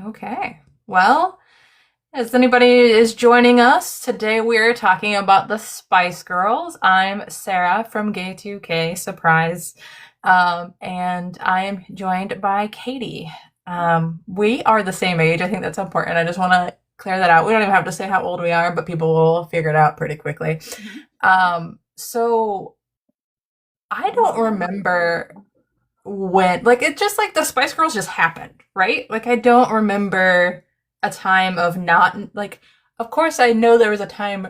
Okay. Well, as anybody is joining us, today we're talking about the Spice Girls. I'm Sarah from Gay 2K, surprise. And I am joined by Katie. We are the same age. I think that's important. I just want to clear that out. We don't even have to say how old we are, but people will figure it out pretty quickly. Mhm. So I don't remember when, like, it just like the Spice Girls just happened, right? Like, I don't remember a time of not, like, of course, I know there was a time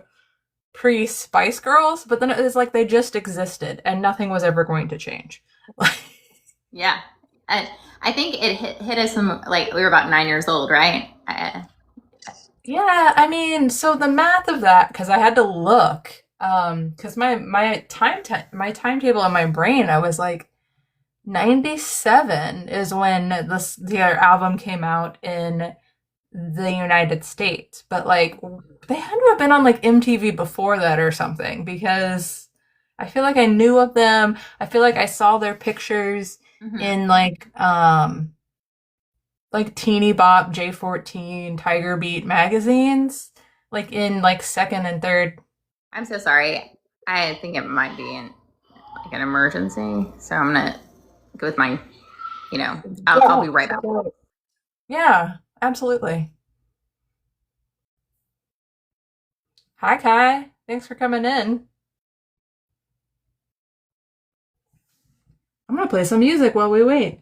pre Spice Girls, but then it was like they just existed and nothing was ever going to change. Yeah. And I think it hit us from like we were about 9 years old, right? Yeah, I mean, so the math of that, because I had to look, because my timetable in my brain, I was like, 97 is when the album came out in the United States, but like they had to have been on like MTV before that or something because I feel like I knew of them. I feel like I saw their pictures hmm in like Teeny Bop, J14, Tiger Beat magazines, like in like second and third. I'm so sorry. I think it might be like an emergency. So I'm gonna go with my, I'll Yeah. be right back. Yeah, absolutely. Hi Kai. Thanks for coming in. I'm gonna play some music while we wait.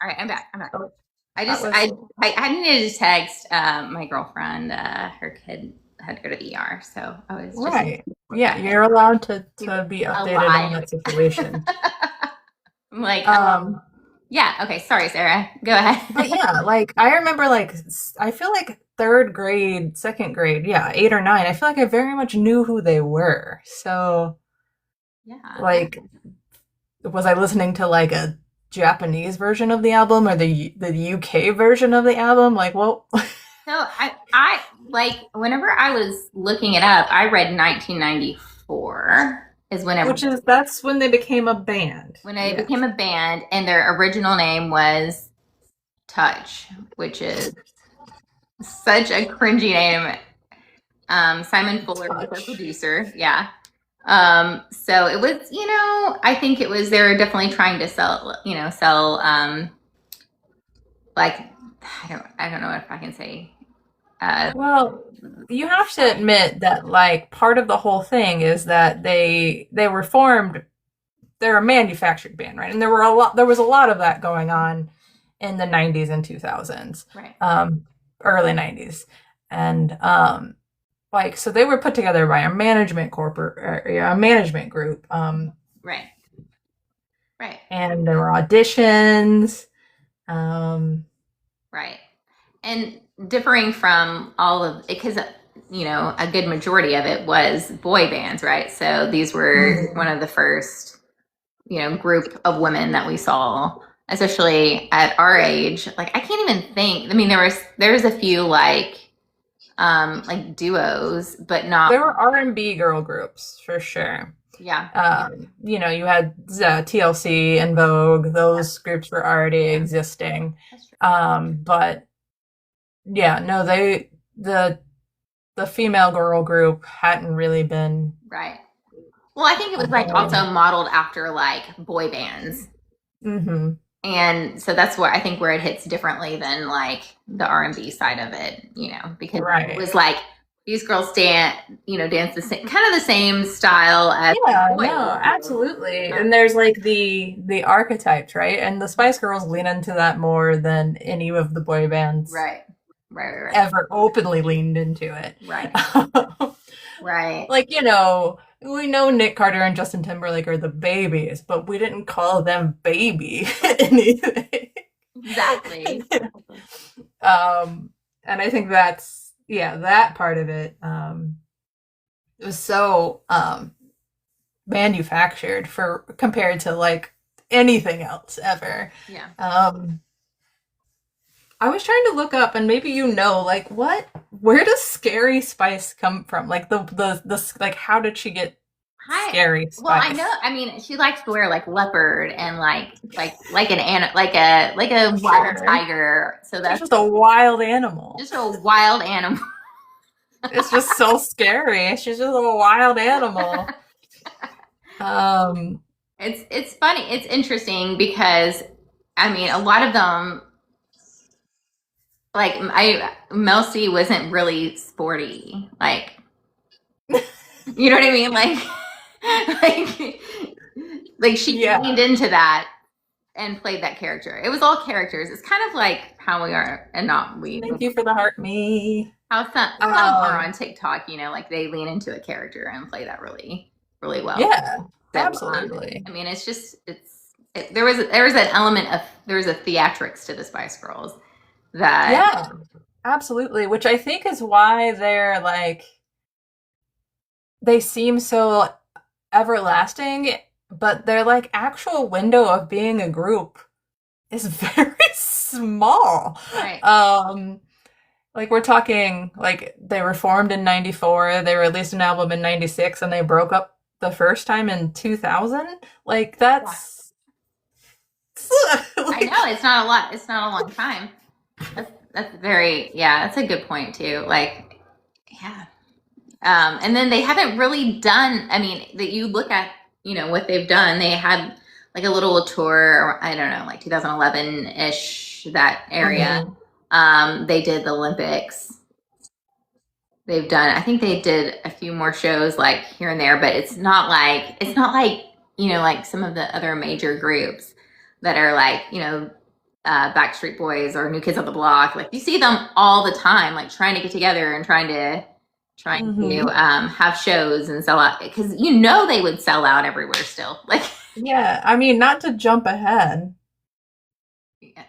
All right, I'm back. I'm back. Oh, I that just was I needed to text my girlfriend. Her kid had to go to the ER, so I was just right. with Yeah, that. you're allowed He was to be updated on alive. that situation. I'm like, Um, yeah, okay, sorry, Sarah. Go but ahead. yeah, like I remember I feel like third grade, second grade, yeah, 8 or 9, I feel like I very much knew who they were. So Yeah. like was I listening to like a Japanese version of the album or the UK version of the album? Like, well, So I like whenever I was looking it up, I read 1994 is which is that's when they became a band. when it Yes. became a band, and their original name was Touch, which is such a cringy name. Simon Fuller was their Touch. producer. Yeah. So it was, I think it was they were definitely trying to sell like I don't know if I can say uh Well, you have to admit that like part of the whole thing is that they were formed, they're a manufactured band, right? And there was a lot of that going on in the 90s and 2000s. right. Early 90s. And like so they were put together by a a management group. Right. Right. And there were auditions. Um Right. And differing from all of because a good majority of it was boy bands, right? So these were one mhm. of the first, group of women that we saw, especially at our age. Like I can't even think. I mean, there's a few like duos, but not There were R&B girl groups for sure. yeah. You had TLC and Vogue; Yeah. those groups were already Yeah. existing. That's true. But yeah, no, the the female girl group hadn't really been Right. Well, I think it a was like thing. also modeled after like boy bands. Hmm. And so that's where I think where it hits differently than like the R&B side of it, because it Right. was like these girls dance the same kind of the same style as the Yeah, boy no, would do. absolutely. And there's like the archetypes, right? And the Spice Girls lean into that more than any of the boy bands Right. Right, right, ever openly leaned into it. right. Right. Like, we know Nick Carter and Justin Timberlake are the babies, but we didn't call them baby anything. Exactly. um, and I think that's, yeah, that part of it, was so manufactured for compared to like anything else ever. Yeah. Um, I was trying to look up, and maybe like where does Scary Spice come from? Like like how did she get scary Well, I know. spice. I mean, she likes to wear like leopard and like a wild Sure. tiger. So She's that's just a wild animal. just a wild animal. It's just so scary. She's just a wild animal. Um, It's funny. It's interesting because I mean, a lot of them like I Mel C wasn't really sporty. Like, you know what I mean? Like like she yeah. leaned into that and played that character. It was all characters. It's kind of like how we are, and not we, Thank you for the heart me. how some are Um, on TikTok. You know, like they lean into a character and play that really, really well. yeah, So, absolutely. I mean, it's just there was an element of there was a theatrics to the Spice Girls that Yeah, absolutely. Which I think is why they're like, they seem so everlasting, but their like actual window of being a group is very small. right. Um, like we're talking like they were formed in 94, they released an album in 96 and they broke up the first time in 2000. Like Yeah. that's I like know it's not a lot. It's not a long time. That's very yeah. That's a good point too. Like yeah. And then they haven't really done. I mean, that you look at what they've done. They had like a little tour. I don't know, like 2011 ish that area. mhm. They did the Olympics. They've done. I think they did a few more shows like here and there, but it's not like like some of the other major groups that are like Backstreet Boys or New Kids on the Block. Like you see them all the time, like trying to get together and trying to Mhm. have shows and sell out because they would sell out everywhere still. Like Yeah, I mean, not to jump ahead. yeah,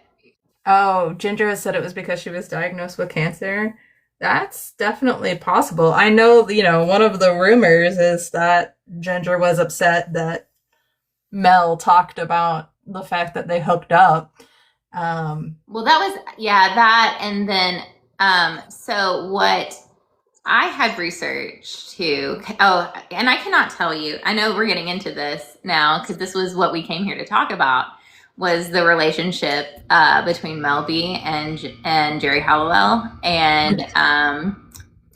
Oh, Ginger has said it was because she was diagnosed with cancer. That's definitely possible. I know, one of the rumors is that Ginger was upset that Mel talked about the fact that they hooked up. well, that was yeah that, and then so what I had researched too. Oh, and I cannot tell you. I know we're getting into this now because this was what we came here to talk about. Was the relationship between Mel B and Jerry Halliwell, and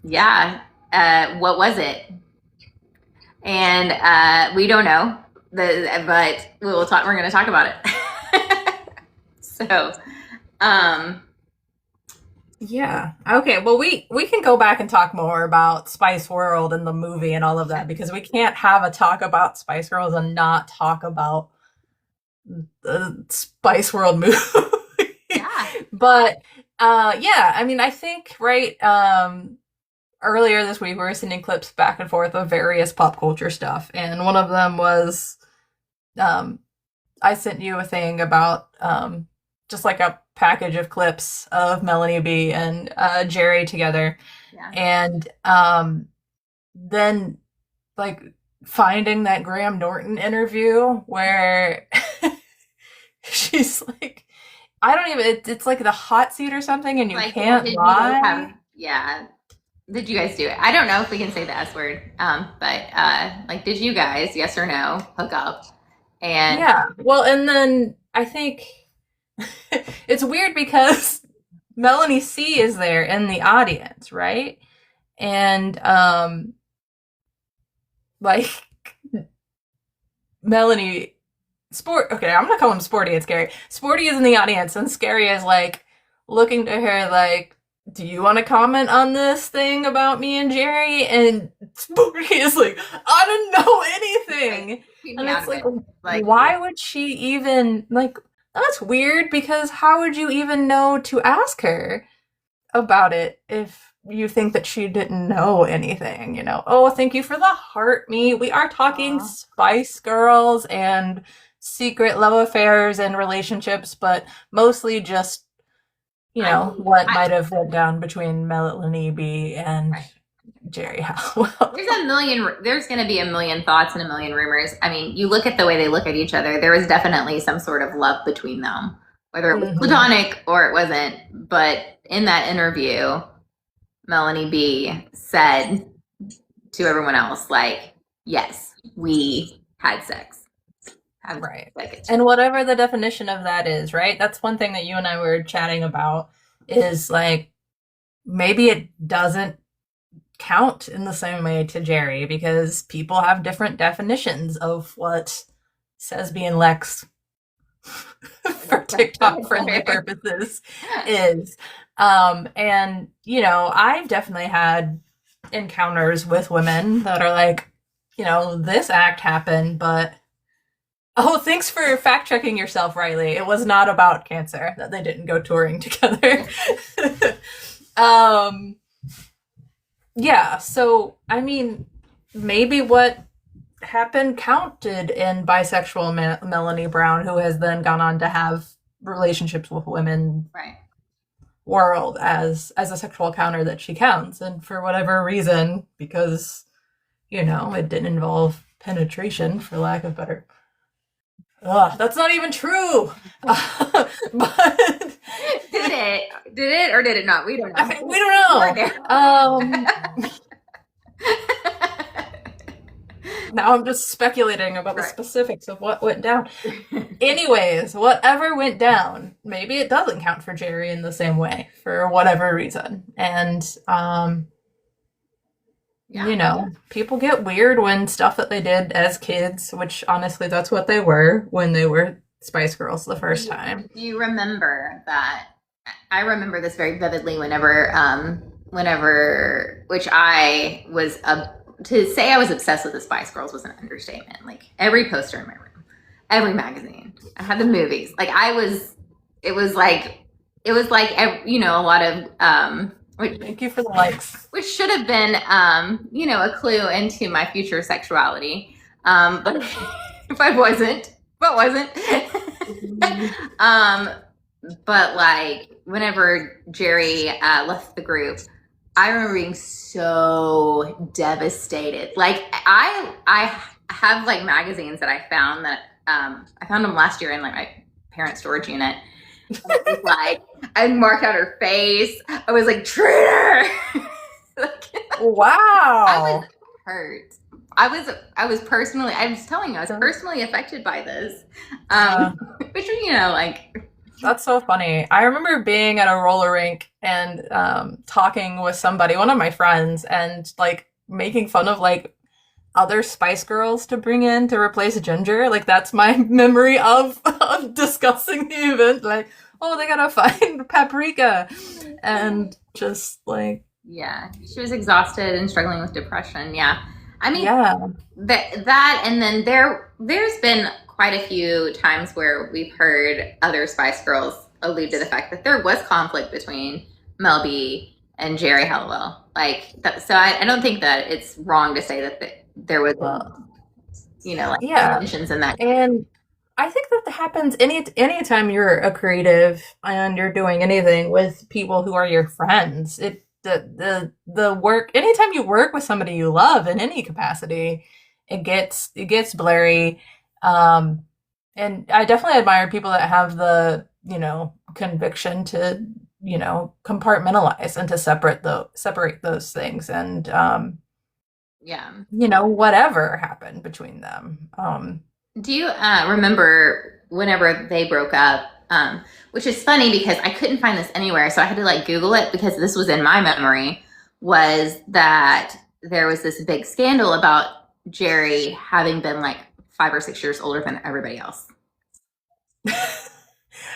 yeah, what was it? And we don't know, but we will talk. We're going to talk about it. So, um, yeah. Okay. Well, we can go back and talk more about Spice World and the movie and all of that because we can't have a talk about Spice Girls and not talk about the Spice World movie. yeah, But yeah, I mean, I think right earlier this week we were sending clips back and forth of various pop culture stuff, and one of them was um I sent you a thing about just like a package of clips of Melanie B and Jerry together, yeah. and then like finding that Graham Norton interview where she's like, I don't even, it's like the hot seat or something, and you Like, well, can't did you have? lie. Yeah, did you guys do it? I don't know if we can say the S word, but like, did you guys, yes or no, hook up? And Yeah. Well, and then I think it's weird because Melanie C is there in the audience, right? And like Melanie Sport, okay, I'm gonna call him Sporty, it's Gary. Sporty is in the audience and Scary is like looking to her like, do you want to comment on this thing about me and Jerry? And Sporty is like, I don't know like, anything. keep me And out it's of like, it. Like, why would she even like, that's weird because how would you even know to ask her about it if you think that she didn't know anything, you know? Oh, thank you for the heart me. We are talking aw. Spice Girls and secret love affairs and relationships, but mostly just, I mean, what might have went down between Melanie B and right. Jerry Howell. There's going to be a million thoughts and a million rumors. I mean, you look at the way they look at each other, there was definitely some sort of love between them, whether it was Mhm. platonic or it wasn't. But in that interview, Melanie B said to everyone else, like, yes, we had sex. Have Right. sex. And whatever the definition of that is, right? That's one thing that you and I were chatting about is like maybe it doesn't count in the same way to Geri because people have different definitions of what says being Lex for TikTok friendly purposes is. And you know, I've definitely had encounters with women that are like, you know, this act happened, but oh, thanks for fact checking yourself, Riley. It was not about cancer that they didn't go touring together. um, yeah, so I mean, maybe what happened counted in bisexual Melanie Brown, who has then gone on to have relationships with women right. world as a sexual counter that she counts, and for whatever reason, because you know it didn't involve penetration, for lack of better. Ugh, that's not even true. But did it, or did it not? We don't know. We don't know. Now I'm just speculating about the specifics of what went down. Anyways, whatever went down, maybe it doesn't count for Geri in the same way for whatever reason. And you know, people get weird when stuff that they did as kids, which honestly that's what they were when they were Spice Girls the first time. You remember that? I remember this very vividly whenever which I was to say I was obsessed with the Spice Girls was an understatement. Like every poster in my room, every magazine, I had the movies. Like it was like you know, a lot of thank you for the likes, which should have been you know, a clue into my future sexuality. But if I wasn't, but like whenever Geri left the group, I remember being so devastated. Like I have like magazines that I found that I found them last year in like my parents' storage unit. And it was like I marked out her face. I was like, traitor. Like, wow. I was hurt. I was personally, I was telling you, I was personally affected by this. Which, you know, like, that's so funny. I remember being at a roller rink and talking with somebody, one of my friends, and like making fun of like other Spice Girls to bring in to replace Ginger. Like that's my memory of discussing the event. Like, oh, they gotta find Paprika, and just like, yeah, she was exhausted and struggling with depression. Yeah, I mean, yeah, that, and then there's been quite a few times where we've heard other Spice Girls allude to the fact that there was conflict between Mel B and Geri Halliwell. Like, so I don't think that it's wrong to say that there was, you know, like tensions in that. And I think that happens anytime you're a creative and you're doing anything with people who are your friends. The work, anytime you work with somebody you love in any capacity, it gets blurry. And I definitely admire people that have the, you know, conviction to, you know, compartmentalize and to separate those things, and yeah, you know, whatever happened between them. Do you remember whenever they broke up? Which is funny because I couldn't find this anywhere, so I had to like Google it because this was in my memory. Was that there was this big scandal about Geri having been like 5 or 6 years older than everybody else.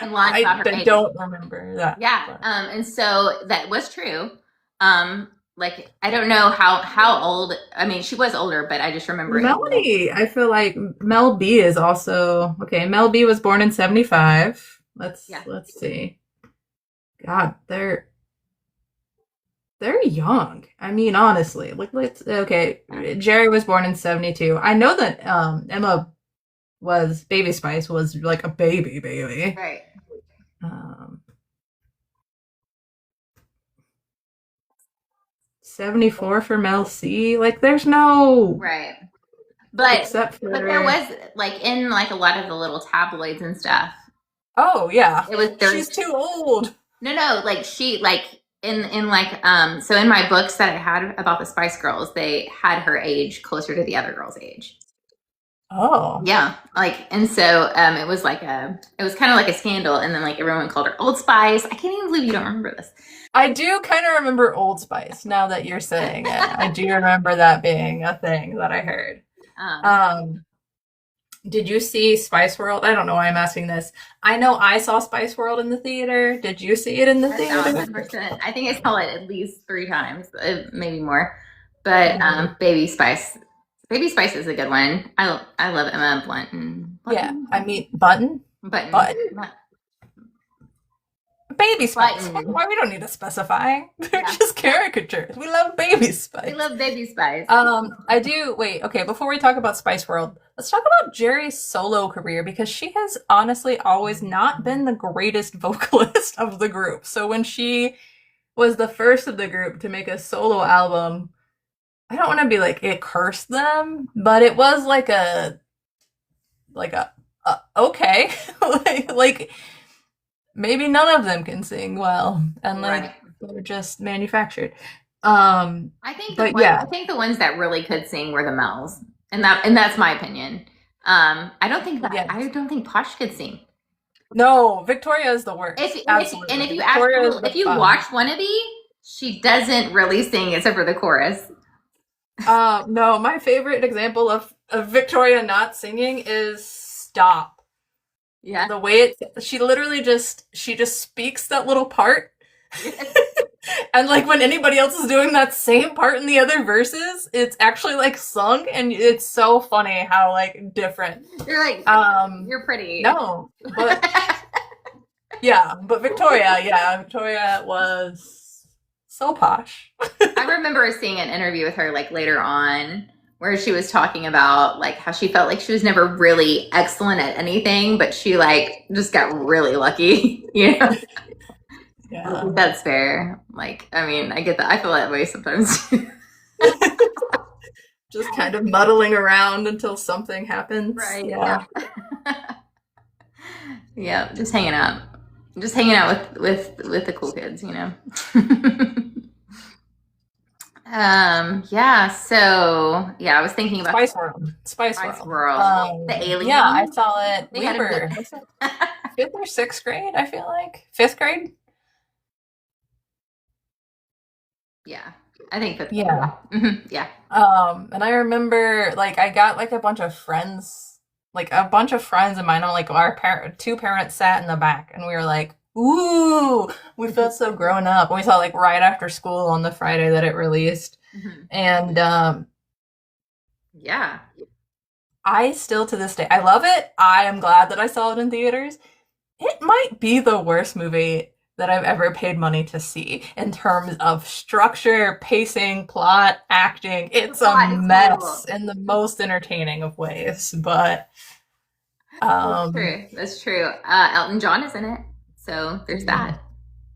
And lying about her age. I don't remember that. Yeah, and so that was true. Like I don't know how old. I mean, she was older, but I just remember Melanie. I feel like Mel B is also okay. Mel B was born in 1975. Let's see. God, they're young. I mean, honestly, okay. Geri was born in 1972. I know that Emma was Baby Spice was like a baby, right? 74 for Mel C. Like, there's no right. But there was like in like a lot of the little tabloids and stuff. Oh yeah, it was. She's too old. No, like she like in like so in my books that I had about the Spice Girls, they had her age closer to the other girl's age. Oh. Yeah, like, and so it was like it was kind of like a scandal, and then like everyone called her Old Spice. I can't even believe you don't remember this. I do kind of remember Old Spice now that you're saying it. I do remember that being a thing that I heard. Um, did you see Spice World? I don't know why I'm asking this. I know I saw Spice World in the theater. Did you see it in the theater? 1,000%. I think I saw it at least 3 times, maybe more. But Baby Spice. Baby Spice is a good one. I love Emma Blunt. Yeah, I mean Button. Baby Spice. Why we don't need to specify? They're just caricatures. We love Baby Spice. We love Baby Spice. I do. Wait, okay. Before we talk about Spice World, let's talk about Geri's solo career because she has honestly always not been the greatest vocalist of the group. So when she was the first of the group to make a solo album, I don't want to be like it cursed them, but it was like a okay, like maybe none of them can sing well, and like they're just manufactured. I think I think the ones that really could sing were the Mels, and that's my opinion. I don't think Posh could sing. No, Victoria is the worst. If you watch Wannabe, she doesn't really sing except for the chorus. No, my favorite example of Victoria not singing is Stop. Yeah. The way she literally just speaks that little part. And like when anybody else is doing that same part in the other verses, it's actually like sung, and it's so funny how like different. You're like, you're pretty. No, but yeah, but Victoria was so posh. I remember seeing an interview with her like later on where she was talking about like how she felt like she was never really excellent at anything, but she like just got really lucky, you know? Yeah. That's fair. Like, I mean, I get that. I feel that way sometimes too. Just kind of muddling around until something happens. Right. Yeah. Yeah, just hanging out. Just hanging out with the cool kids, you know. Yeah, so yeah, I was thinking about Spice World. The alien. Yeah, I saw it. We were 5th or 6th grade, I feel like. 5th grade? Yeah. I think that. Yeah. Mm-hmm. Yeah. And I remember like I got like a bunch of friends of mine on like our two parents sat in the back, and we were like, ooh, we felt so grown up. And we saw like right after school on the Friday that it released. Mm-hmm. And yeah. I still to this day, I love it. I am glad that I saw it in theaters. It might be the worst movie that I've ever paid money to see in terms of structure, pacing, plot, acting. It's a mess in the most entertaining of ways, but That's true. Elton John is in it. So there's that.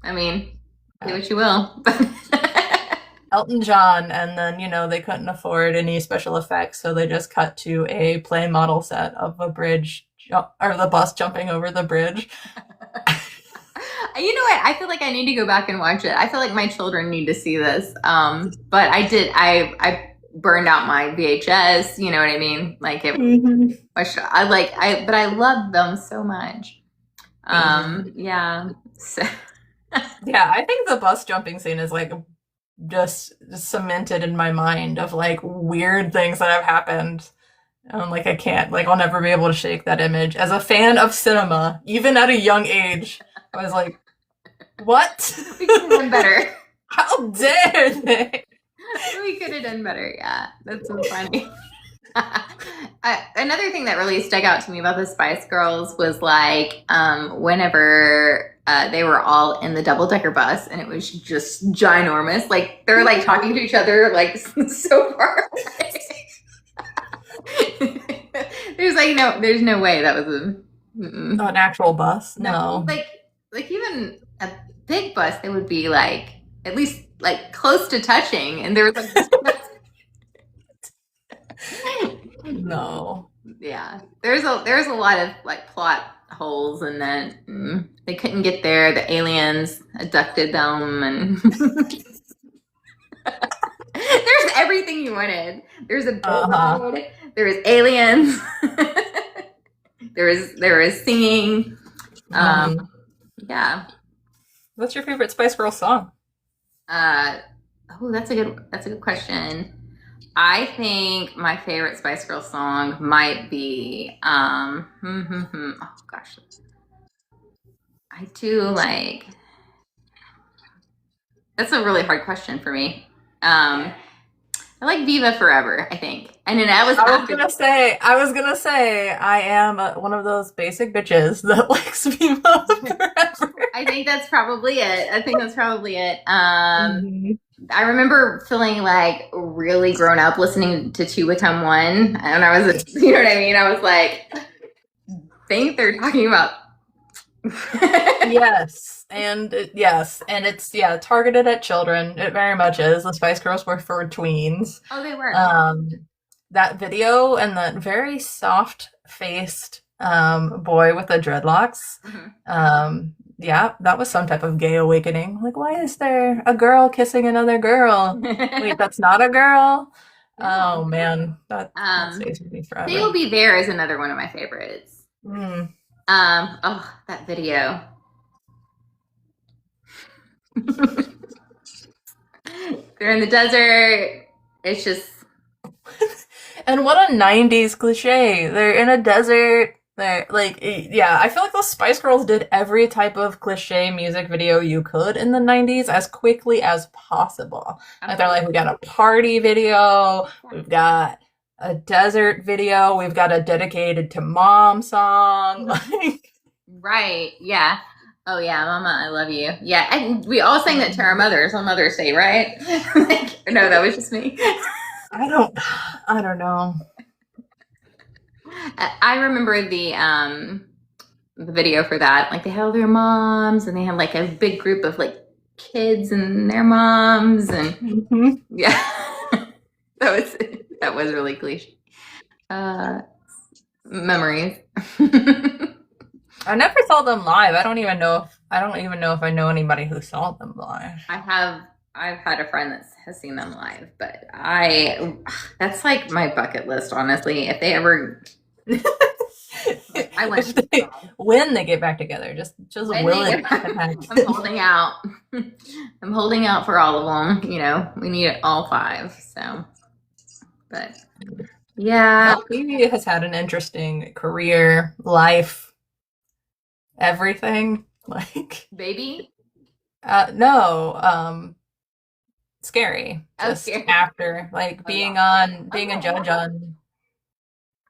I mean, say what you will. Elton John, and then, you know, they couldn't afford any special effects, so they just cut to a play model set of a bridge, or the bus jumping over the bridge. You know what? I feel like I need to go back and watch it. I feel like my children need to see this. But I burned out my VHS, you know what I mean? Like it, but I love them so much. Yeah. So. Yeah, I think the bus jumping scene is like just cemented in my mind of like weird things that have happened. Like I can't, like I'll never be able to shake that image. As a fan of cinema, even at a young age, I was like, what? We could have done better. How dare they? We could have done better, yeah. That's so funny. Another thing that really stuck out to me about the Spice Girls was like whenever they were all in the double-decker bus, and it was just ginormous. Like they were like talking to each other like so far away. There's no way that was an actual bus. No. Like even a big bus, they would be like at least like close to touching, and there was like no. Yeah, there's a lot of like plot holes in that. They couldn't get there. The aliens abducted them, and there's everything you wanted. There's a boat Uh-huh. ride. There was aliens. There was singing. Hmm. Yeah. What's your favorite Spice Girl song? Uh, oh, that's a good question. I think my favorite Spice Girl song might be oh gosh, I do like that's a really hard question for me. I like Viva Forever, I think. And then that was after I was gonna say, I am one of those basic bitches that likes Viva forever. I think that's probably it. I think that's probably it. Mhm. I remember feeling like really grown up listening to Two Become One. And I was, you know what I mean? I was like, think they're talking about. Yes, and it's targeted at children. It very much is. The Spice Girls were for tweens. Oh, they were. Um, that video and that very soft-faced boy with the dreadlocks. Mhm. Yeah, that was some type of gay awakening. Like, why is there a girl kissing another girl? Wait, that's not a girl? Oh No. man, that Um, stays with me They'll forever. Be There is another one of my favorites. Mm. Oh, that video. They're in the desert. It's just, And what a 90s cliche. They're in a desert. They're like, yeah, I feel like those Spice Girls did every type of cliche music video you could in the 90s as quickly as possible. Like, they're like, we got a party video, we've got a desert video, we've got a dedicated to mom song. Like, right. Yeah. Oh yeah, Mama, I love you. Yeah, we all sang that to our mothers on Mother's Day, right? Like, no, that was just me. I don't, I don't know. I remember the video for that. Like they had all their moms, and they had like a big group of like kids and their moms, and Mhm. yeah, that was really cliche. Uh, Memories. I never saw them live. I don't even know if I know anybody who saw them live. I've had a friend that has seen them live, but that's like my bucket list, honestly. If they ever, like, I want If to they when they get back together, just when will they it get, I'm happen. holding out. I'm holding out for all of them. We need all five. So, but yeah, Mel B has had an interesting career, life, everything. Like, baby. no, scary. Oh, Just scary. after, like Oh yeah. Oh being a yeah. judge on.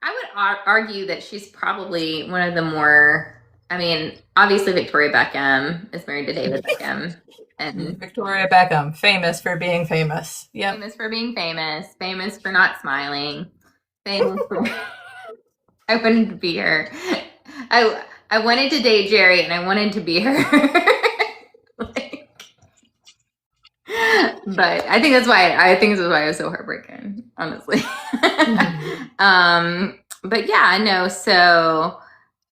I would argue that she's probably one of the more. I mean, obviously Victoria Beckham is married to David Beckham, and Victoria Beckham, famous for being famous. Yep. famous for being famous for not smiling, famous for. I wanted to be her. I wanted to date Geri, and I wanted to be her. Like, but I think that's why it was so heartbreaking, honestly. Mhm. But yeah, no. So,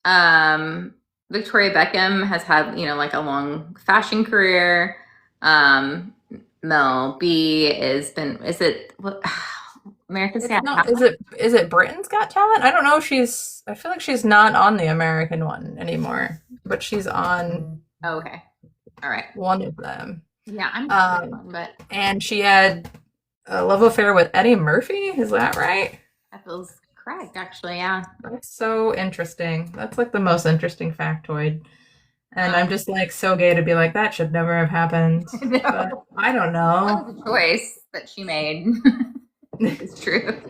um, Victoria Beckham has had like a long fashion career. Um, Mel B has been. Is it what? America's It's Got not. Talent? Is it Britain's Got Talent? I don't know if she's. I feel like she's not on the American one anymore, but she's on Oh, okay, all right. one of them. Yeah, I'm not sure which Um, one, but and she had a love affair with Eddie Murphy. Is that right? that feels correct, actually. Yeah. That's so interesting. That's like the most interesting factoid. And I'm Um, just like so gay to be like that should never have happened. no, But I don't that know. was a choice that she made. It's true.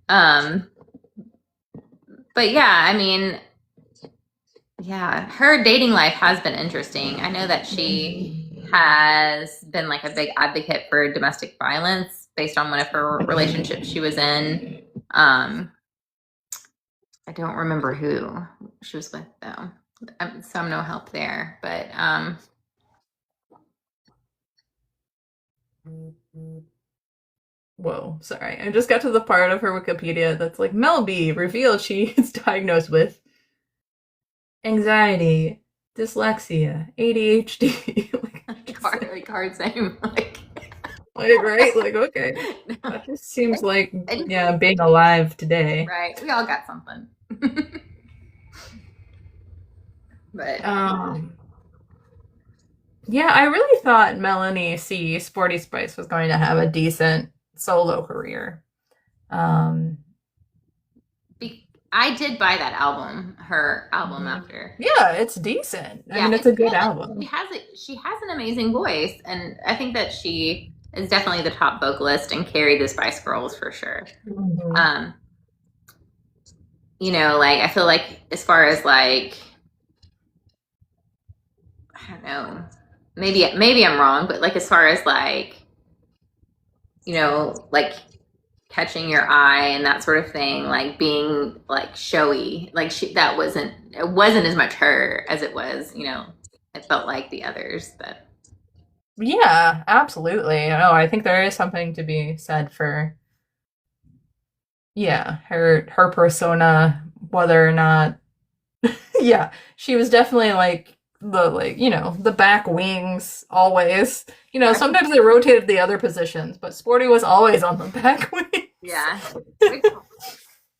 Um, but yeah, I mean, yeah, her dating life has been interesting. I know that she has been like a big advocate for domestic violence based on one of her relationships she was in. I don't remember who she was with though. So I'm no help there. But Whoa, sorry. I just got to the part of her Wikipedia that's like Mel B revealed she is diagnosed with anxiety, dyslexia, ADHD. Like hard same. Like, right? Like, okay. That just seems like, yeah, being alive today. Right. We all got something. But yeah, I really thought Melanie C. Sporty Spice was going to have a decent solo career. I did buy that album, her album after. Yeah, it's decent. Yeah, I mean, it's a good album. She has an amazing voice, and I think that she is definitely the top vocalist and carried the Spice Girls for sure. You know, like I feel like as far as like I don't know, maybe I'm wrong, but like as far as like you know, like catching your eye and that sort of thing, like being like showy, like it wasn't as much her as it was, you know, it felt like the others, but yeah, absolutely. No, I think there is something to be said for yeah, her persona, whether or not yeah, she was definitely like the back wings always. You know, sometimes they rotated the other positions, but Sporty was always on the back wings. Yeah.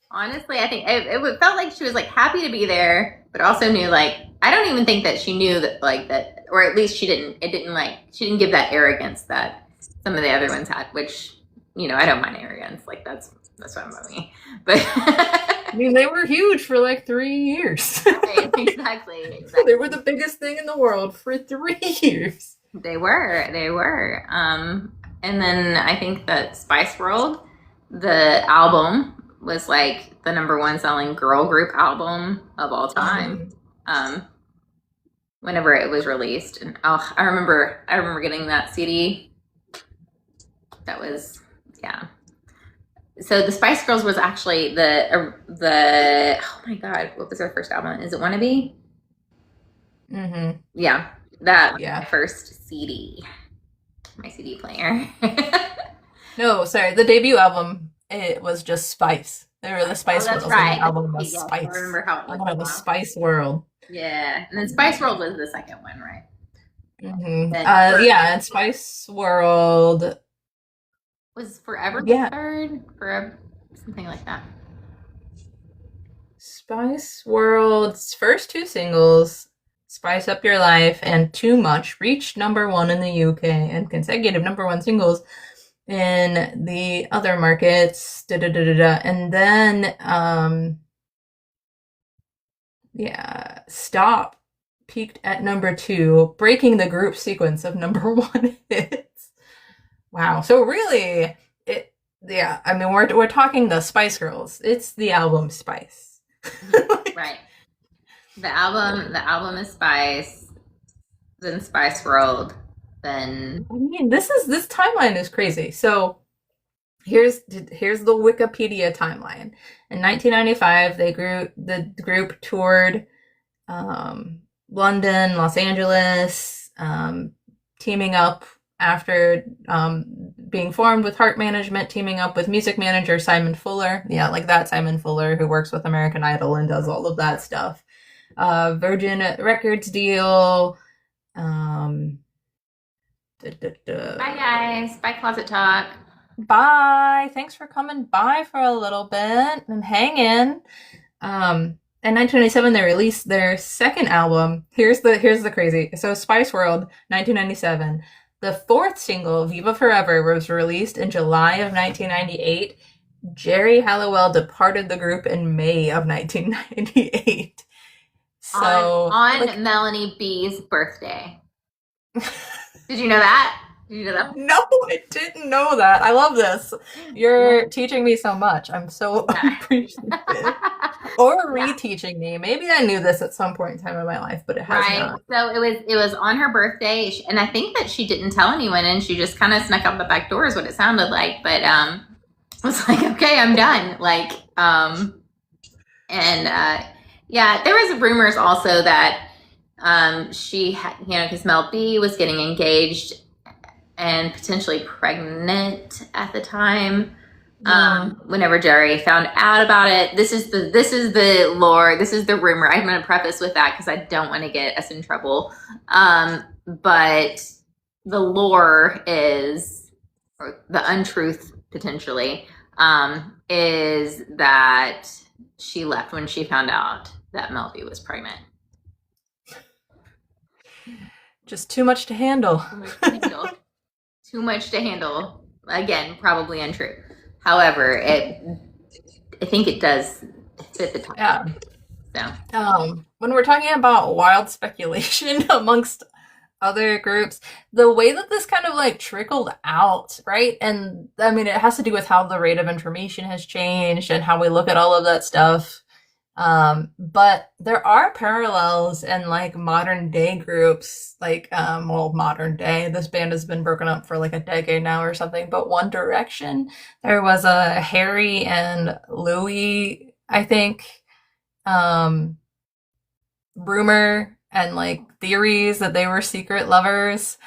Honestly, I think it felt like she was like happy to be there, but also knew like I don't even think that she knew that like that, or at least she didn't give that arrogance that some of the other ones had, which you know I don't mind arrogance, like that's fine by me, but I mean they were huge for like 3 years. Right, exactly. They were the biggest thing in the world for 3 years. They were, and then I think that Spice World, the album was like the #1 selling girl group album of all time. Whenever it was released, and I remember getting that CD. That was So the Spice Girls was actually the oh my god, what was their first album? Is it Wannabe? Yeah, that was my first CD, my CD player. No, sorry, the debut album it was just Spice. They were the Spice Girls. Right. The album was Spice. I remember how it was. The Spice World. Yeah, and then Spice World was the second one, right? Yeah, and Spice World was Forever the third, Forever, something like that. Spice World's first 2 singles, Spice Up Your Life and Too Much, reached #1 in the UK and consecutive #1 singles in the other markets. And then, Stop peaked at #2, breaking the group sequence of #1 hits. Wow. So really, I mean, we're talking the Spice Girls. It's the album Spice. Right. The album is Spice, then Spice World, then I mean, this timeline is crazy. So here's the Wikipedia timeline. In 1995, the group toured London, Los Angeles, teaming up after being formed with Heart Management, teaming up with music manager Simon Fuller. Yeah, like that Simon Fuller who works with American Idol and does all of that stuff. Virgin Records deal. Bye guys. Bye Closet Talk. Bye. Thanks for coming by for a little bit and hanging. In 1997, they released their second album. Here's the crazy. So Spice World, 1997. The 4th single, Viva Forever, was released in July of 1998. Geri Halliwell departed the group in May of 1998. So on Melanie B's birthday. Did you know that? No, I didn't know that. I love this. You're teaching me so much. I'm so appreciative. Or reteaching me. Maybe I knew this at some point in time in my life, but it has not. So it was on her birthday, and I think that she didn't tell anyone, and she just kind of snuck out the back door, is what it sounded like. But I was like, okay, I'm done. Like, there was rumors also that she had, because Mel B was getting engaged. and potentially pregnant at the time. Mm. Whenever Jerry found out about it, this is the lore, this is the rumor. I'm going to preface with that because I don't want to get us in trouble. But the lore is, or the untruth potentially, is that she left when she found out that Mel B was pregnant. Just too much to handle. Too much to handle. Too much to handle. Again, probably untrue. However, I think it does fit the time. Yeah. So, when we're talking about wild speculation amongst other groups, the way that this kind of like trickled out, right? And I mean, it has to do with how the rate of information has changed and how we look at all of that stuff. But there are parallels in like modern day groups, like, well, modern day, this band has been broken up for like a decade now or something, but One Direction, there was a Harry and Louis, I think, rumor and like theories that they were secret lovers.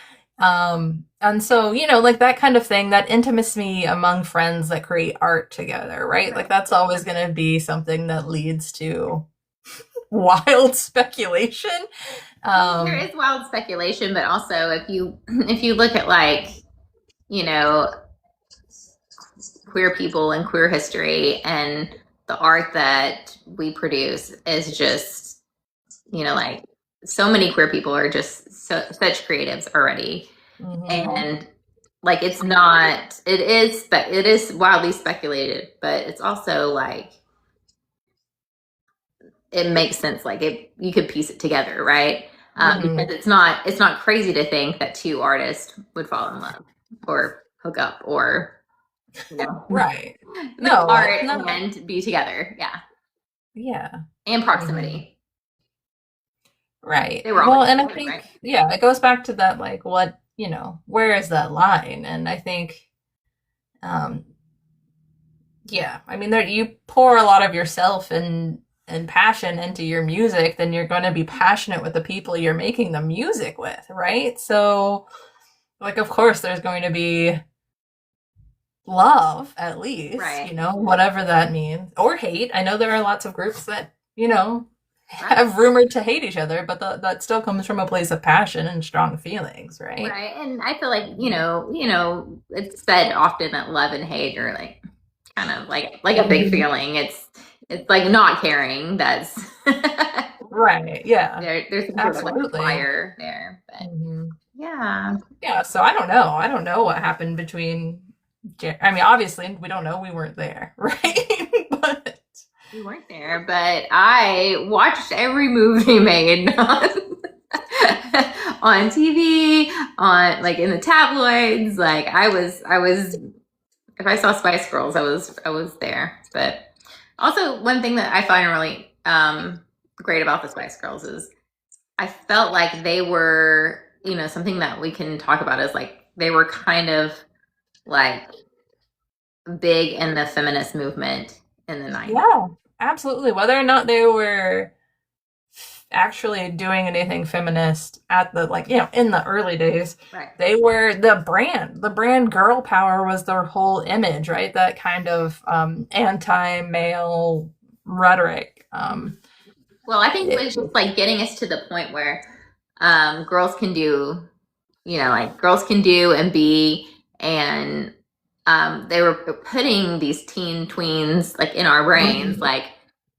And so, like that kind of thing, that intimacy among friends that create art together, right? Like that's always going to be something that leads to wild speculation. There is wild speculation, but also if you look at like, queer people and queer history, and the art that we produce is just, like so many queer people are just such creatives already. Mm-hmm. And like it is wildly speculated, but it's also like it makes sense. Like you could piece it together, right? Because it's not crazy to think that two artists would fall in love or hook up or right. make art and be together. Yeah. And proximity. Right. They were all and I think, right? Yeah, it goes back to that, like, what, where is that line? And I think, yeah, I mean, you pour a lot of yourself and passion into your music, then you're going to be passionate with the people you're making the music with, right? So, like, of course, there's going to be love, at least, right. Whatever that means, or hate. I know there are lots of groups that, have rumored to hate each other, but that still comes from a place of passion and strong feelings, right? Right. And I feel like, it's said often that love and hate are like kind of like a big feeling. It's like not caring. That's right. Yeah. There's some sort of like fire there. But yeah. Yeah. So I don't know what happened between. I mean, obviously, we don't know. We weren't there, right? But we weren't there. But I watched every move he made on TV, on like in the tabloids. Like I was. If I saw Spice Girls, I was there. But also, one thing that I find really great about the Spice Girls is I felt like they were, something that we can talk about is like they were kind of like big in the feminist movement in the 90s. Yeah, absolutely. Whether or not they were actually doing anything feminist at the in the early days, right. They were the brand girl power was their whole image, right? That kind of anti-male rhetoric. Well, I think it was just like getting us to the point where girls can do, girls can do and be, and they were putting these teen tweens like in our brains, like,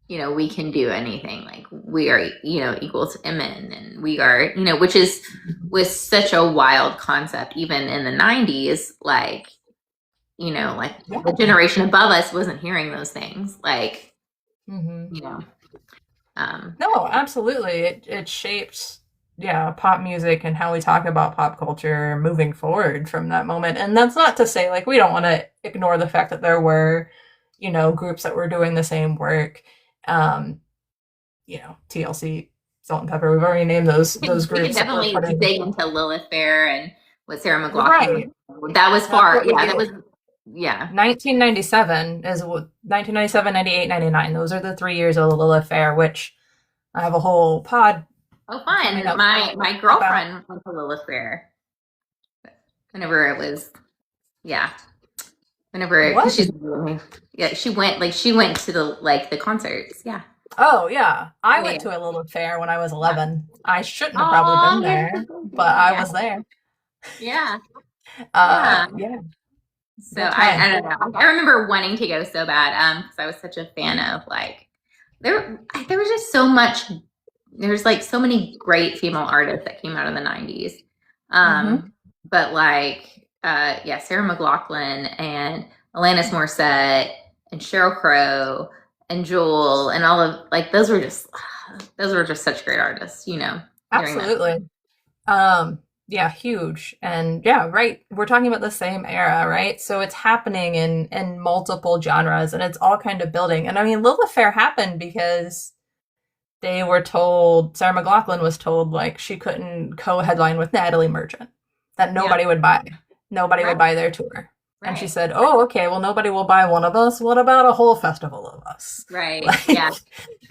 we can do anything. Like we are, equal to men, and we are, which was such a wild concept, even in the 90s, like, the generation above us wasn't hearing those things. Like, no, absolutely. It shaped, pop music and how we talk about pop culture moving forward from that moment. And that's not to say like we don't want to ignore the fact that there were, groups that were doing the same work. TLC, Salt and Pepper. We've already named those groups. We can definitely dig into Lilith Fair and with Sarah McLachlan. Right. That was far. Yeah, that was. Yeah. 1997 is 1997, 98, 99. Those are the 3 years of Lilith Fair, which I have a whole pod. Oh, fun. My girlfriend went to Lilith Fair. whenever it was, yeah, whenever because What? she's yeah, she went to the concerts. Yeah. Oh, yeah. I Yeah. went to a little fair when I was 11. I shouldn't have probably Oh, been you're there, so but I yeah. was there. Yeah. Yeah. Yeah, So good I time. don't know. I remember wanting to go so bad because I was such a fan of like there was just so much. There's like so many great female artists that came out of the 90s. Hmm. But like yeah, Sarah McLachlan and Alanis Morissette and Sheryl Crow and Jewel and all of like those were just such great artists, during that. Absolutely. Yeah, huge. And yeah, right. We're talking about the same era, right? So it's happening in multiple genres and it's all kind of building. And I mean, Lilith Fair happened because they were told, Sarah McLachlan was told like she couldn't co-headline with Natalie Merchant, that Yeah. nobody would buy. Nobody Right. would buy their tour. And she Right. said, "Oh, okay, well nobody will buy one of us. What about a whole festival of us?" Right. Like, Yeah.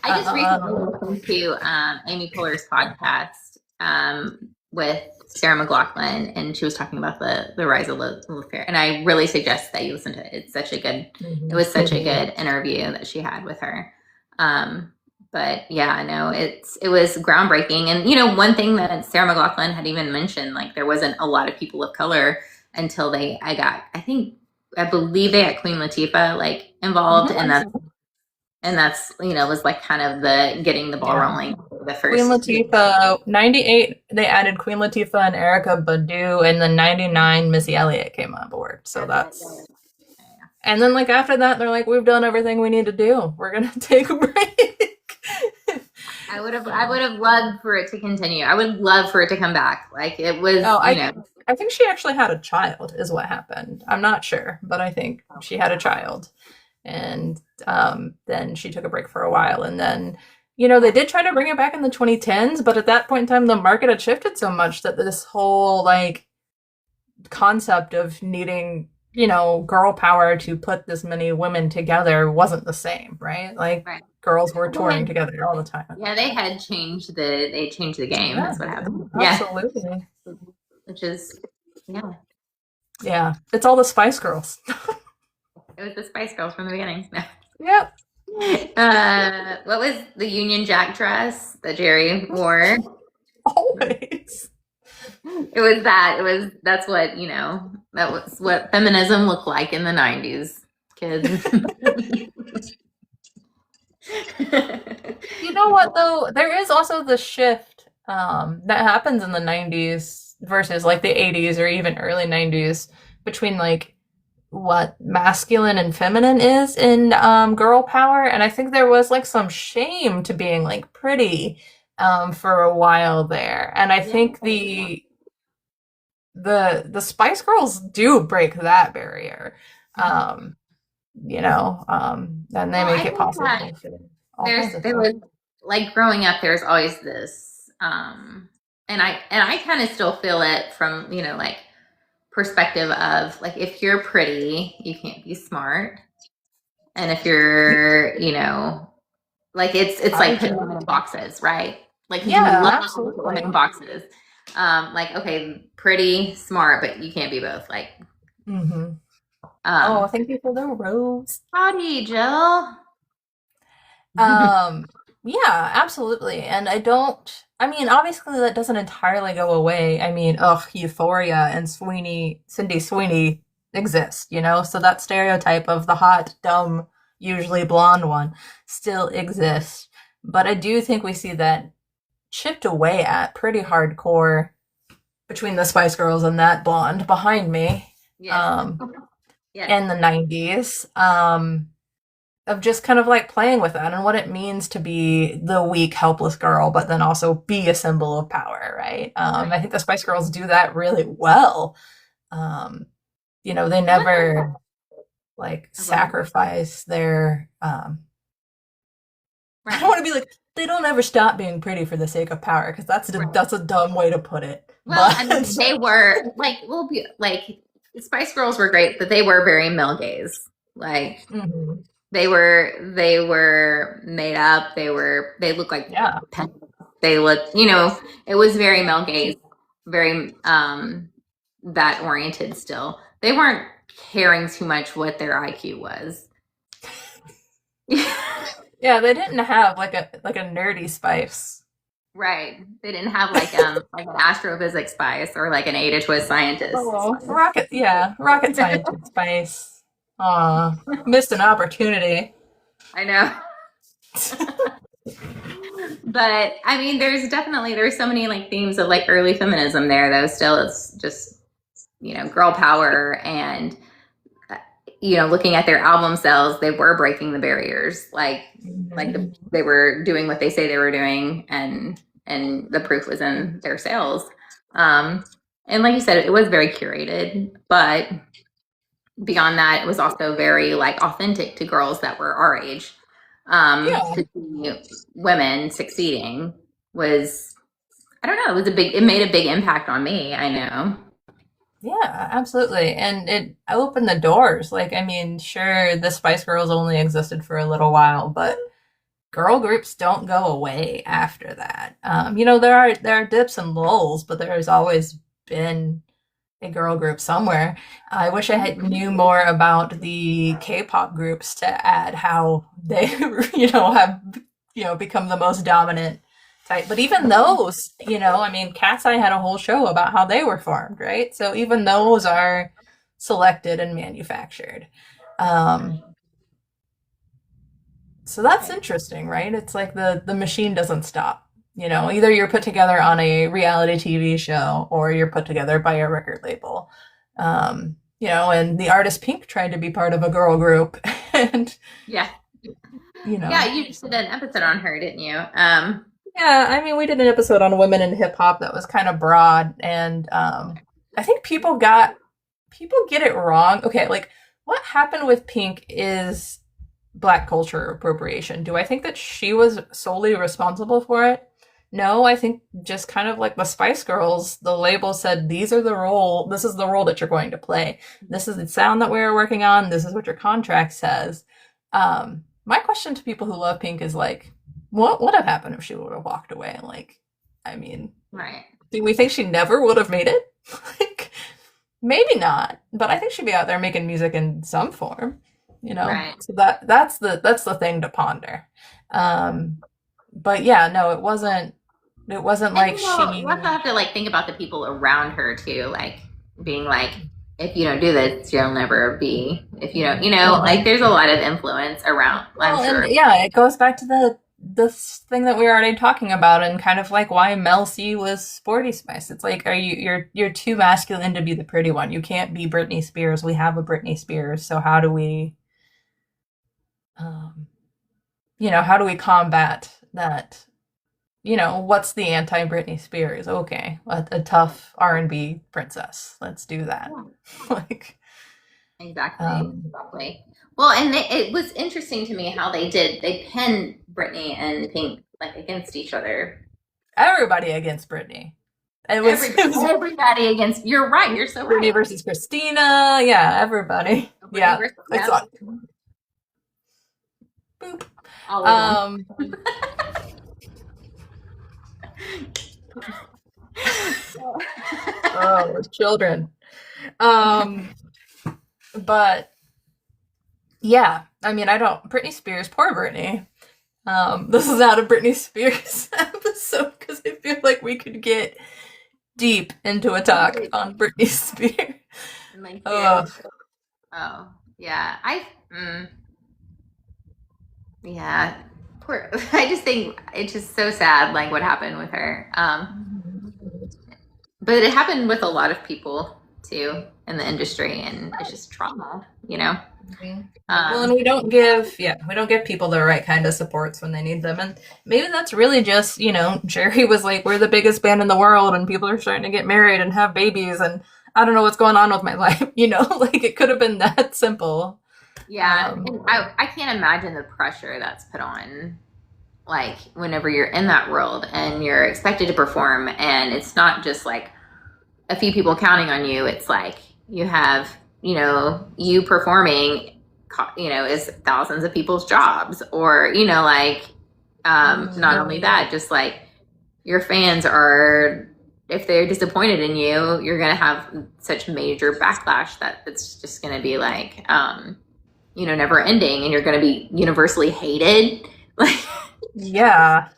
I just recently listened to Amy Poehler's podcast with Sarah McLachlan, and she was talking about the rise of Lilith Fair. And I really suggest that you listen to it. It was such a good interview that she had with her. But yeah, no, it was groundbreaking. And one thing that Sarah McLachlan had even mentioned, like there wasn't a lot of people of color until I believe they had Queen Latifah like involved, and that's was like kind of the getting the ball yeah. rolling for the Queen first. Latifah, 98, they added Queen Latifah and Erica Badu, and then 99, Missy Elliott came on board. So that's, and then like after that, they're like, we've done everything we need to do. We're going to take a break. I would have loved for it to continue. I would love for it to come back. Like it was, Oh, I think she actually had a child, is what happened. I'm not sure, but I think she had a child. And then she took a break for a while. And then, they did try to bring it back in the 2010s, but at that point in time, the market had shifted so much that this whole like concept of needing, girl power to put this many women together wasn't the same, right? Like right. girls were touring together all the time. Yeah, they changed the game. Yeah, That's what happened. absolutely. Yeah. Which is, yeah. Yeah. It's all the Spice Girls. It was the Spice Girls from the beginning. No. Yep. What was the Union Jack dress that Geri wore? Always. That's what, that was what feminism looked like in the 90s, kids. You know what though? There is also the shift that happens in the 90s versus like the 80s or even early 90s between like what masculine and feminine is in girl power. And I think there was like some shame to being like pretty for a while there. And I think the Spice Girls do break that barrier. And they make it possible for all kinds of There stuff. was like growing up, there's always this, and I kind of still feel it from, like perspective of like, if you're pretty, you can't be smart. And if you're, like it's like putting them in boxes, right? Like, cause we Yeah, love to put women absolutely. in boxes. Like, okay, pretty, smart, but you can't be both. Like, Hmm. Oh, um, thank you for the rose. howdy, Jill. Um, yeah, absolutely. And I mean, obviously that doesn't entirely go away. I mean, Euphoria and Cindy Sweeney exist, So that stereotype of the hot, dumb, usually blonde one still exists. But I do think we see that chipped away at pretty hardcore between the Spice Girls and that blonde behind me, Yes. um, Yes. in the 90s. Of just kind of like playing with that and what it means to be the weak, helpless girl, but then also be a symbol of power, right? I think the Spice Girls do that really well. They never like sacrifice their. I don't want to be like they don't ever stop being pretty for the sake of power because that's a dumb way to put it. Well, But I mean, they were like, the Spice Girls were great, but they were very male gaze. Like, mhm. they were made up. They looked like Yeah. they looked, it was very male gaze, very that oriented still. They weren't caring too much what their IQ was. Yeah, they didn't have like a nerdy spice. Right. They didn't have like an astrophysics spice or like an Ada Twist scientist Oh, spice. rocket scientist spice. Aw, missed an opportunity. I know. But I mean, there's so many like themes of like early feminism there, though. Still, it's just, girl power and, looking at their album sales, they were breaking the barriers. They were doing what they say they were doing, and the proof was in their sales. And like you said, it was very curated, but beyond that, it was also very like authentic to girls that were our age. To see women succeeding was, I don't know, it made a big impact on me. I know. Yeah, absolutely. And it opened the doors. Like, I mean, sure, the Spice Girls only existed for a little while, but girl groups don't go away after that. There are dips and lulls, but there's always been a girl group somewhere. I wish I had knew more about the K-pop groups to add how they, have, become the most dominant type. But even those, I mean, Cat's Eye had a whole show about how they were formed, right? So even those are selected and manufactured. So that's interesting, right? It's like the machine doesn't stop. Either you're put together on a reality TV show or you're put together by a record label. And the artist Pink tried to be part of a girl group. And, yeah. Yeah, you just did an episode on her, didn't you? Yeah, I mean, we did an episode on women in hip hop that was kind of broad. And I think people get it wrong. Okay, like what happened with Pink is Black culture appropriation. Do I think that she was solely responsible for it? No, I think just kind of like the Spice Girls, the label said, this is the role that you're going to play. This is the sound that we're working on. This is what your contract says. My question to people who love Pink is like, what would have happened if she would have walked away? Like, I mean, right. Do we think she never would have made it? Like, maybe not, but I think she'd be out there making music in some form, Right. So that's the thing to ponder. But yeah, no, it wasn't like you also have to like think about the people around her too, like being like, if you don't do this, you'll never be. If you don't, like there's a lot of influence around. I'm sure. And yeah, it goes back to the thing that we were already talking about, and kind of like why Mel C was Sporty Spice. It's like, you're too masculine to be the pretty one. You can't be Britney Spears. We have a Britney Spears, so how do we, how do we combat that? What's the anti-Britney Spears? Okay, a tough R&B princess. Let's do that. Like, exactly. Well, and it was interesting to me how they pinned Britney and Pink like against each other. Everybody against Britney. Everybody against. You're right. You're so right. Britney versus Christina. Yeah, everybody. Britney yeah, versus, it's yeah. Boop. All of them. Oh, children. But yeah, I mean, Britney Spears, poor Britney. This is not a Britney Spears episode because I feel like we could get deep into a talk on Britney Spears. Like, oh yeah, yeah. Poor. I just think it's just so sad, like what happened with her. But it happened with a lot of people too in the industry, and it's just trauma, Mm-hmm. Well, and we don't give people the right kind of supports when they need them, and maybe that's really just Geri was like, we're the biggest band in the world, and people are starting to get married and have babies, and I don't know what's going on with my life, like it could have been that simple. Yeah, and I can't imagine the pressure that's put on, like whenever you're in that world and you're expected to perform, and it's not just like a few people counting on you. It's like you have, you performing, is thousands of people's jobs, or, not only that, just like your fans are if they're disappointed in you, you're going to have such major backlash that it's just going to be like, never ending, and you're going to be universally hated, like, Yeah.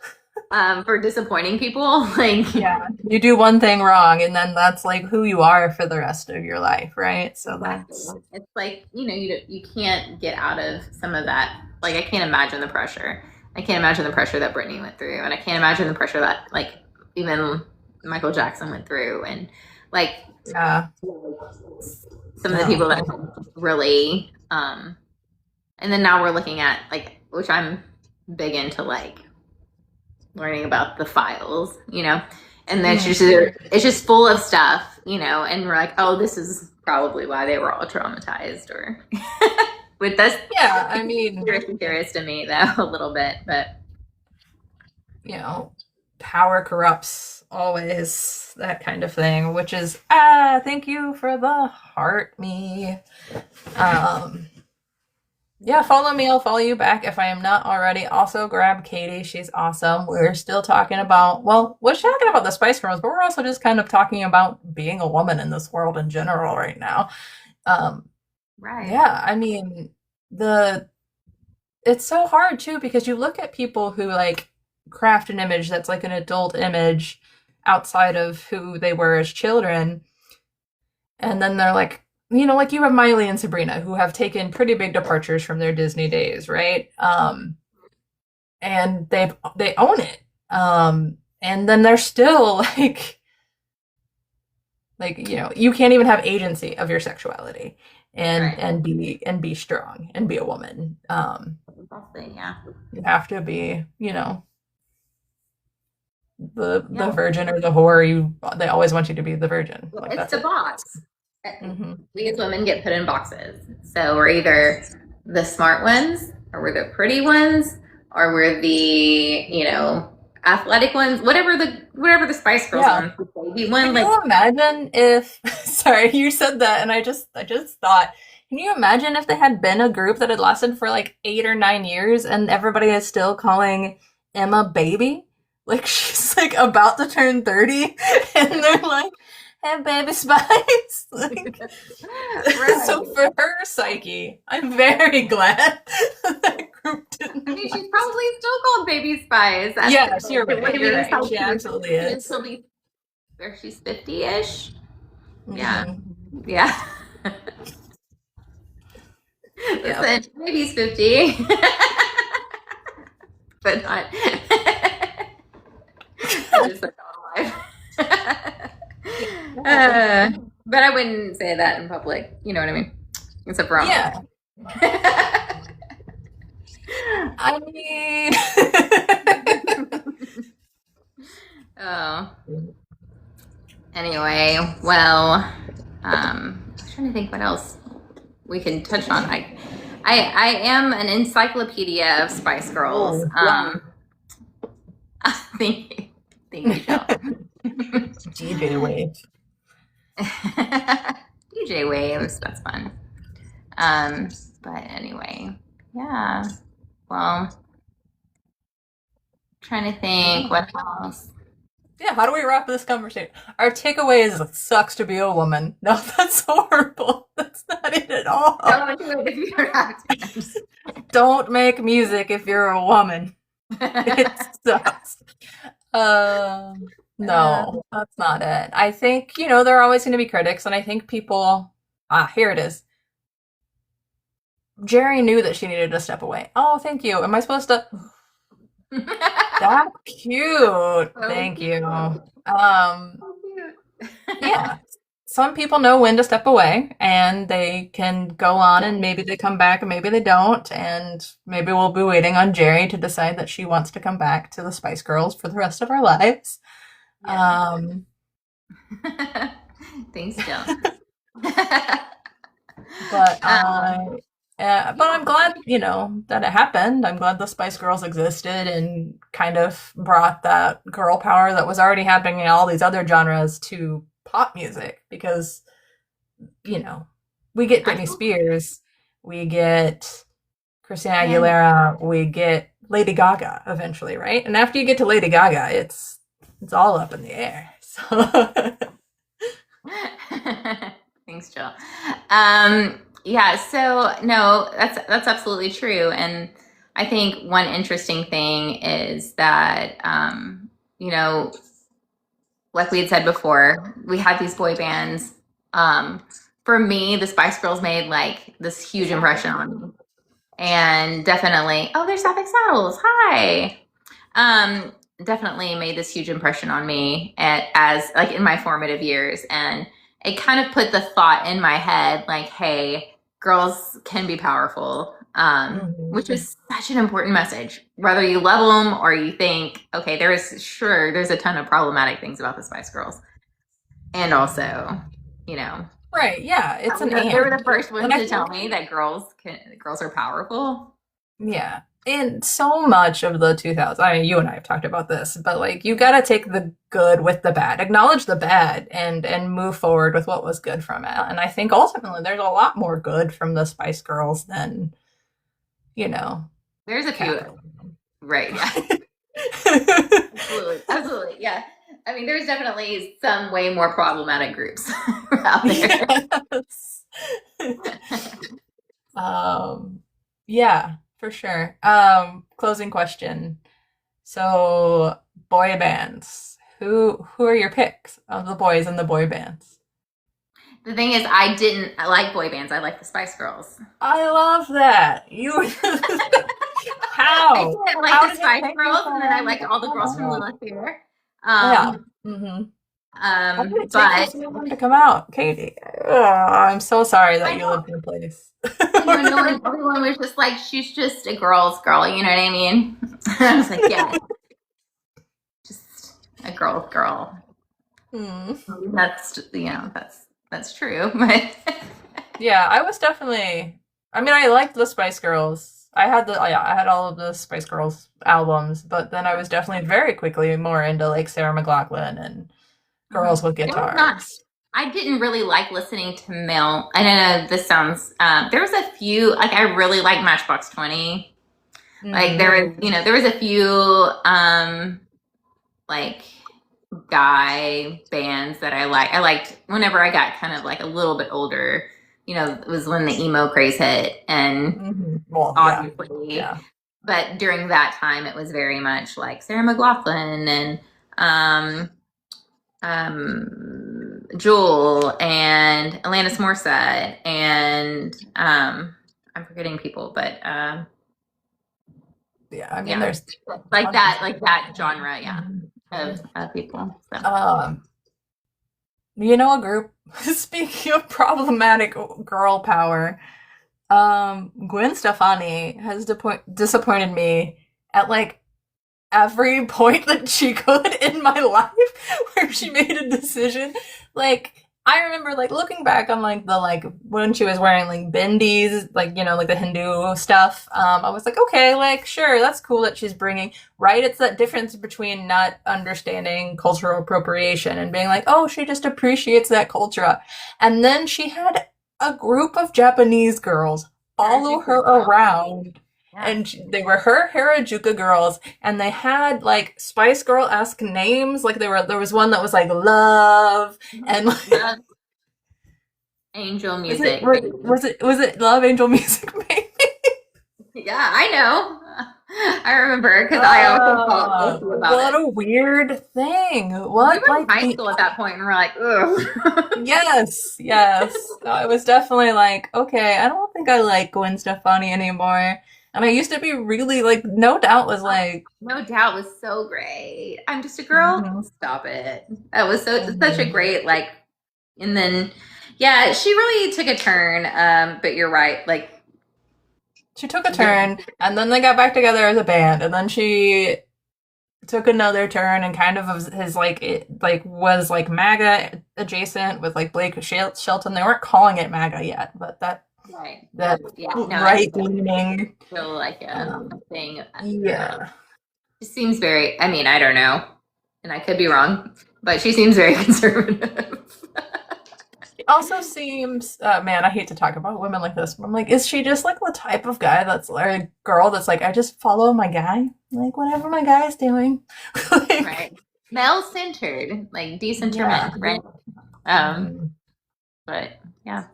for disappointing people. Like, Yeah. You do one thing wrong and then that's like who you are for the rest of your life, right? So exactly. that's It's like, you can't get out of some of that. Like, I can't imagine the pressure. I can't imagine the pressure that Britney went through, and I can't imagine the pressure that, like, even Michael Jackson went through, and like yeah. some of the No. people that really and then now we're looking at, like, which I'm big into, like, learning about the files, and then it's just full of stuff, and we're like, oh, this is probably why they were all traumatized, or with this. Yeah, I mean, Curious to me though, a little bit, but power corrupts always, that kind of thing, which is thank you for the heart me. Yeah, follow me, I'll follow you back if I am not already. Also grab Katie, she's awesome. We're still talking about, well, we're talking about the Spice Girls, but we're also just kind of talking about being a woman in this world in general right now. right. Yeah, I mean, the it's so hard too because you look at people who like craft an image that's like an adult image outside of who they were as children, and then they're like, like you have Miley and Sabrina who have taken pretty big departures from their Disney days, right? And they own it. And then they're still you can't even have agency of your sexuality and Right. and be strong and be a woman. Yeah. You have to be, the virgin or the whore. They always want you to be the virgin. Well, Like it's that's the it. box. Hmm. We as women get put in boxes. So we're either the smart ones, or we're the pretty ones, or we're the, athletic ones, whatever the Spice Girls Yeah. ones. Be one, Can like, you imagine if sorry, you said that and I just thought, can you imagine if they had been a group that had lasted for like 8 or 9 years and everybody is still calling Emma baby? Like she's like about to turn 30 and they're like, hey baby Spice. Like right. so for her psyche, I'm very glad that group didn't. I mean, she's probably still called Baby Spice. Yes, you're right. You're right. She She absolutely would is. still be where she's 50-ish. Yeah. Mm-hmm. Yeah. Yeah. Listen, maybe he's 50. But not. Just like all life. But I wouldn't say that in public. You know what I mean? Except for Yeah. I mean, oh. Anyway, well, I'm trying to think what else we can touch on. I am an encyclopedia of Spice Girls. Thank you, Michelle. DJ Wave. DJ Waves, that's fun. But anyway, yeah. Well, trying to think what else. Yeah, how do we wrap this conversation? Our takeaway is it sucks to be a woman. No, that's horrible. That's not it at all. Don't do it if you don't have to. Don't make music if you're a woman. It sucks. No, that's not it. I think, there are always going to be critics, and I think people. Here it is. Geri knew that she needed to step away. Oh, thank you. Am I supposed to? That's cute. Thank you. Yeah. Some people know when to step away and they can go on and maybe they come back and maybe they don't. And maybe we'll be waiting on Geri to decide that she wants to come back to the Spice Girls for the rest of our lives. Yeah. Thanks, Jill. But I'm glad, that it happened. I'm glad the Spice Girls existed and kind of brought that girl power that was already happening in all these other genres to pop music because, we get Britney Spears, we get Christina Aguilera, we get Lady Gaga eventually, right? And after you get to Lady Gaga, it's all up in the air. So, Thanks, Jill. Yeah, so no, that's absolutely true. And I think one interesting thing is that you know, like we had said before, we had these boy bands. Um, for me, the Spice Girls made like this huge impression on me. And definitely, oh, there's Sapphic Saddles. Hi. Um, Definitely made this huge impression on me as like in my formative years. And it kind of put the thought in my head, like, hey, girls can be powerful. Which mhm. is such an important message. Whether you love them or you think, okay, there's a ton of problematic things about the Spice Girls. And also, you know, Right, yeah, it's an they were the and. first And ones I to tell think, me that girls are powerful. yeah. And so much of the 2000s, I mean, you and I have talked about this, but like you gotta take the good with the bad, acknowledge the bad, and move forward with what was good from it. And I think ultimately there's a lot more good from the Spice Girls than, you know, There's a few, capitalism. right? Yeah, absolutely, absolutely, yeah. I mean, there's definitely some way more problematic groups out there. Yes. Um, yeah, for sure. Closing question. So, boy bands. Who are your picks of the boys in the boy bands? The thing is, I like boy bands. I like the Spice Girls. I love that. You I how? didn't like How the did it Spice take you Girls, so and then I long to liked come all the girls from out? Lilith Fair. Yeah. Um, Mm-hmm. How did it take you but so long to come out, Katie? Oh, I'm so sorry that I you know, lived in a place. no one, everyone was just like, she's just a girl's girl. You know what I mean? And I was like, yeah, just a girl's girl. Hmm. That's true. But Yeah, I was definitely. I mean, I liked the Spice Girls. Yeah, I had all of the Spice Girls albums, but then I was definitely very quickly more into like Sarah McLachlan and girls with there was not. guitars. I didn't really like listening to male. I don't know. This sounds. There was a few. Like I really like Matchbox 20. Like Mm. there was a few like guy bands that I like. I liked whenever I got kind of like a little bit older. It was when the emo craze hit, and Hmm. Well, yeah, obviously, yeah, but during that time, it was very much like Sarah McLachlan and um, Jewel and Alanis Morissette, and I'm forgetting people, but yeah. I mean, yeah, there's tons of like that genre, yeah, Mhm. of people. So. You know a group. Speaking of problematic girl power, Gwen Stefani has disappointed me at like every point that she could in my life where she made a decision. Like I remember like looking back on like the like when she was wearing like bindis, like like the Hindu stuff. I was like, okay, like sure, that's cool that she's bringing right. It's that difference between not understanding cultural appropriation and being like, oh, she just appreciates that culture. And then she had a group of Japanese girls follow her around Yeah. and they were her Harajuku girls, and they had like Spice Girl esque names. Like there was one that was like Love, and like Love angel was it music, was, baby. was it Love Angel Music Maybe? Yeah, I know. I remember because I also felt guilty about What it. a weird thing. We What were in like high the school at that point, and we're like, ugh. yes, yes. I was definitely like, okay, I don't think I like Gwen Stefani anymore. And I used to be really like, No Doubt was like, No Doubt was so great. I'm just a girl. mhm, Stop it. That was such a mhm. great like. And then, yeah, she really took a turn. But you're right. Like, She took a turn, and then they got back together as a band, and then she took another turn and kind of was his like it like was like MAGA adjacent with like Blake Shelton. They weren't calling it MAGA yet, but right. that Yeah. No, right leaning. feel like a Um, thing. yeah. She seems very. I mean, I don't know, and I could be wrong, but she seems very conservative. She also seems, man, I hate to talk about women like this, but I'm like, is she just like the type of guy that's or a girl that's like, I just follow my guy, like whatever my guy's doing, like, Right. Male-centered, like Yeah. decentrament, right? Um, Mhm. but yeah.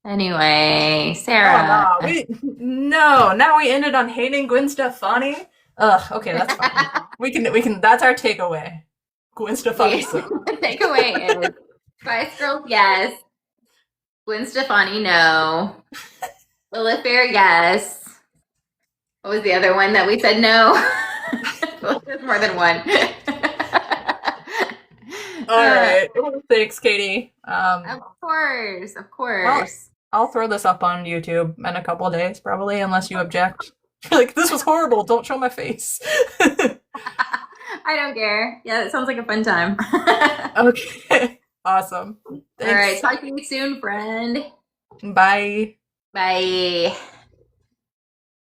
Anyway, Oh Sarah. no, now we ended on hating Gwen Stefani. Ugh, okay, that's fine. We can that's our takeaway. Gwen Stefani sucks. The takeaway is Spice Girls, yes. Gwen Stefani, no. Lilith Fair, yes. What was the other one that we said no? There's more than one. All right. Thanks, Katie. Of course, of Well, course. I'll throw this up on YouTube in a couple of days, probably, unless you object. Like, this was horrible. Don't show my face. I don't care. Yeah, it sounds like a fun time. Okay. Awesome. All right, Thanks. talk to you soon, friend. Bye. Bye.